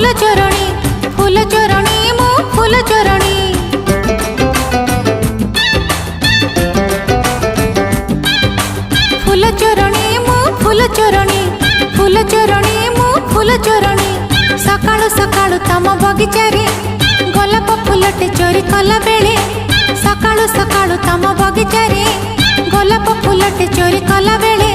फूल चोरणी मु फूल चोरणी। फूल चोरणी मु फूल चोरणी मु फूल चोरणी। सकाळु सकाळु तम बगीचा रे गोलाप फूलटे चोरी कला बेले। सकाळु सकाळु तम बगीचा रे गोलाप फूलटे चोरी कला बेले।